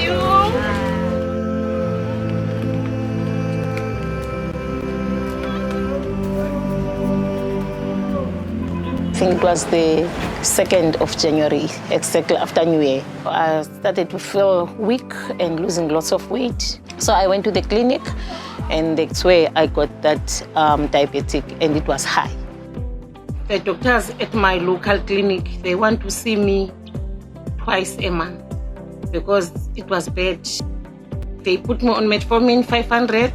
I think it was the 2nd of January, exactly after New Year. I started to feel weak and losing lots of weight. So I went to the clinic, and that's where I got that diabetic, and it was high. The doctors at my local clinic, they want to see me twice a month because it was bad. They put me on metformin 500.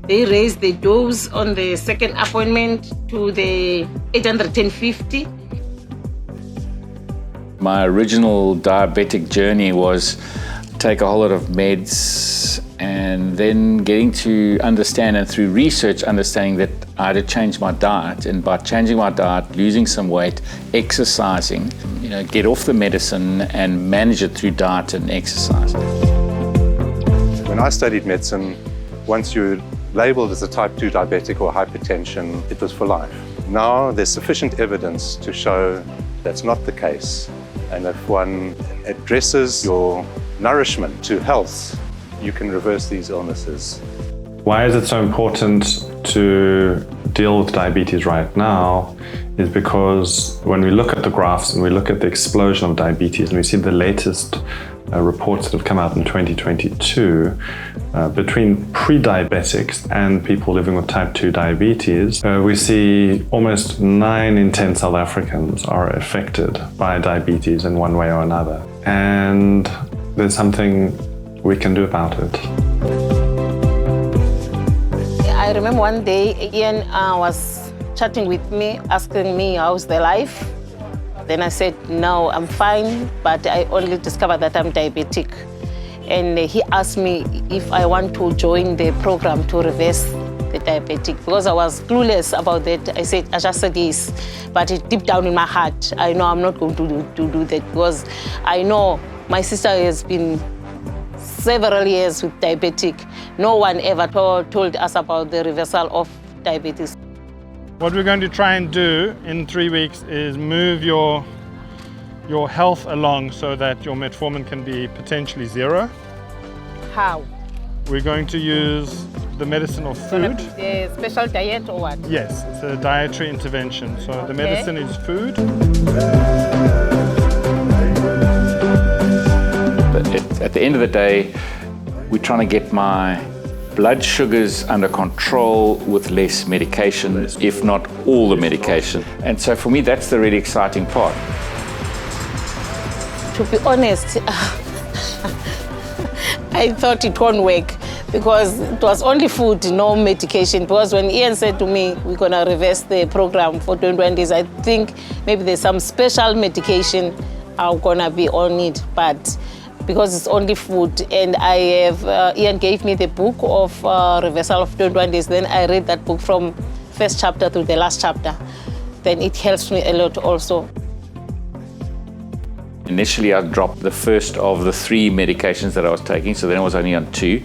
They raised the dose on the second appointment to the 850. My original diabetic journey was take a whole lot of meds and then getting to understand, and through research understanding, that I had to change my diet, and by changing my diet, losing some weight, exercising, get off the medicine and manage it through diet and exercise. When I studied medicine, once you're labeled as a type 2 diabetic or hypertension, it was for life. Now there's sufficient evidence to show that's not the case. And if one addresses your nourishment to health, you can reverse these illnesses. Why is it so important to deal with diabetes right now is because when we look at the graphs and we look at the explosion of diabetes, and we see the latest reports that have come out in 2022, between pre-diabetics and people living with type 2 diabetes, we see almost 9 in 10 South Africans are affected by diabetes in one way or another. And there's something we can do about it. I remember one day Ian was chatting with me, asking me how's the life. Then I said, no, I'm fine, but I only discovered that I'm diabetic. And he asked me if I want to join the program to reverse the diabetic, because I was clueless about that. I just said yes, but deep down in my heart, I know I'm not going to do that, because I know my sister has been several years with diabetic. No one ever told us about the reversal of diabetes. What we're going to try and do in 3 weeks is move your health along so that your metformin can be potentially zero. How? We're going to use the medicine of food. A special diet or what? Yes, it's a dietary intervention. So the medicine is food. But at the end of the day, we're trying to get my blood sugars under control with less medication, if not all the medication. And so for me, that's the really exciting part. To be honest, I thought it won't work because it was only food, no medication. Because when Ian said to me, we're gonna reverse the program for 21 days, I think maybe there's some special medication I'm gonna be on it, but because it's only food, and I have, Ian gave me the book of Reversal of 21 Days. Then I read that book from first chapter to the last chapter. Then it helps me a lot also. Initially, I dropped the first of the 3 medications that I was taking, so then I was only on 2.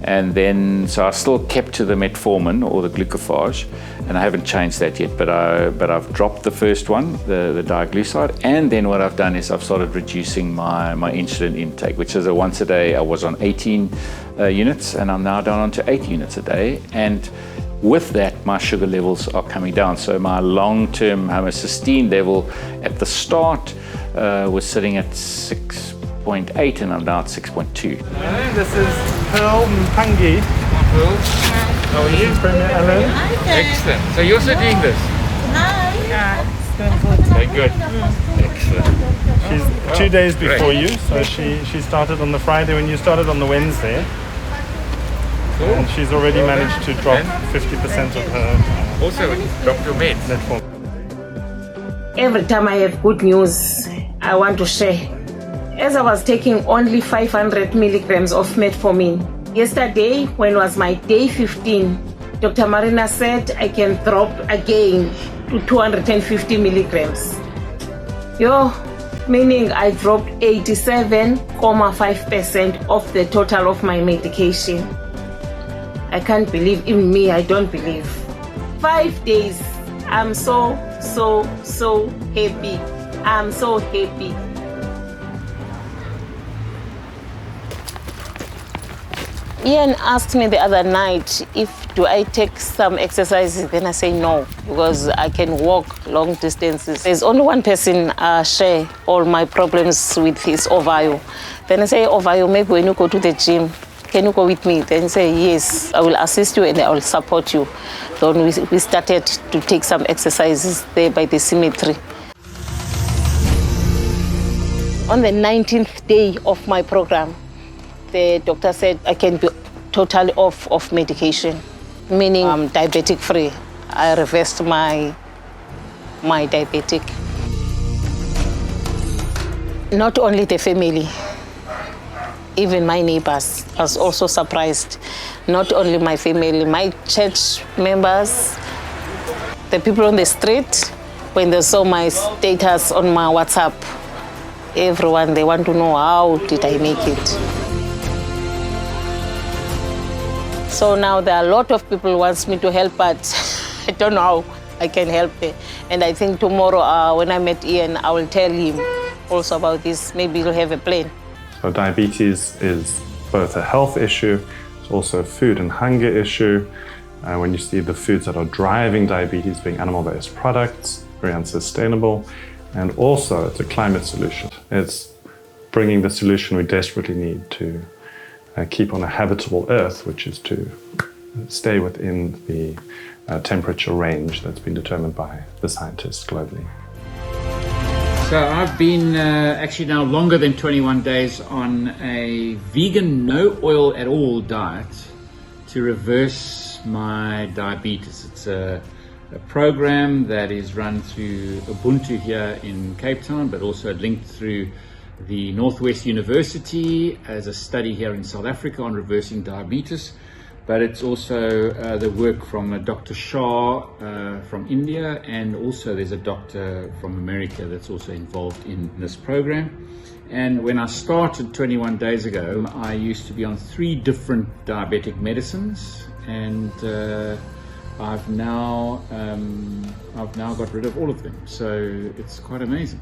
And then, so I still kept to the metformin or the glucophage, and I haven't changed that yet, but I've dropped the first one, the diaglycide, and then what I've done is I've started reducing my insulin intake, which is a once a day. I was on 18 units, and I'm now down onto 8 units a day. And with that, my sugar levels are coming down. So my long-term homocysteine level at the start was sitting at 6.8, and I'm now at 6.2. This is Pearl Mpangi. Pearl. How are you? Premier Ellen. Excellent. So you're also doing this? Very good. Excellent. She's 2 days before you, so she started on the Friday when you started on the Wednesday. Cool. And she's already managed to drop 50% of her Also, drop your meds. metformin. Every time I have good news, I want to share. As I was taking only 500 milligrams of metformin, yesterday, when it was my day 15, Dr. Marina said I can drop again to 250 milligrams. Meaning I dropped 87.5% of the total of my medication. I can't believe, even me, I don't believe. 5 days, I'm so happy. I'm so happy. Ian asked me the other night if do I take some exercises. Then I say no, because I can walk long distances. There's only one person share all my problems with his Ovayo. Then I say, Ovayo, maybe when you go to the gym, can you go with me? Then say, yes, I will assist you and I will support you. Then we started to take some exercises there by the cemetery. On the 19th day of my program, the doctor said I can be totally off of medication, meaning I'm diabetic free. I reversed my diabetic. Not only the family, even my neighbors. I was also surprised. Not only my family, my church members, the people on the street, when they saw my status on my WhatsApp, everyone, they want to know how did I make it. So now there are a lot of people who want me to help, but I don't know how I can help them. And I think tomorrow when I met Ian, I will tell him also about this. Maybe he'll have a plan. So diabetes is both a health issue, it's also a food and hunger issue. When you see the foods that are driving diabetes being animal-based products, very unsustainable. And also it's a climate solution. It's bringing the solution we desperately need to keep on a habitable Earth, which is to stay within the temperature range that's been determined by the scientists globally. So I've been actually now longer than 21 days on a vegan, no oil at all diet to reverse my diabetes. It's a program that is run through Ubuntu here in Cape Town, but also linked through the Northwest University as a study here in South Africa on reversing diabetes. But it's also the work from Dr. Shah from India, and also there's a doctor from America that's also involved in this program. And when I started 21 days ago, I used to be on 3 different diabetic medicines, and I've now got rid of all of them. So it's quite amazing.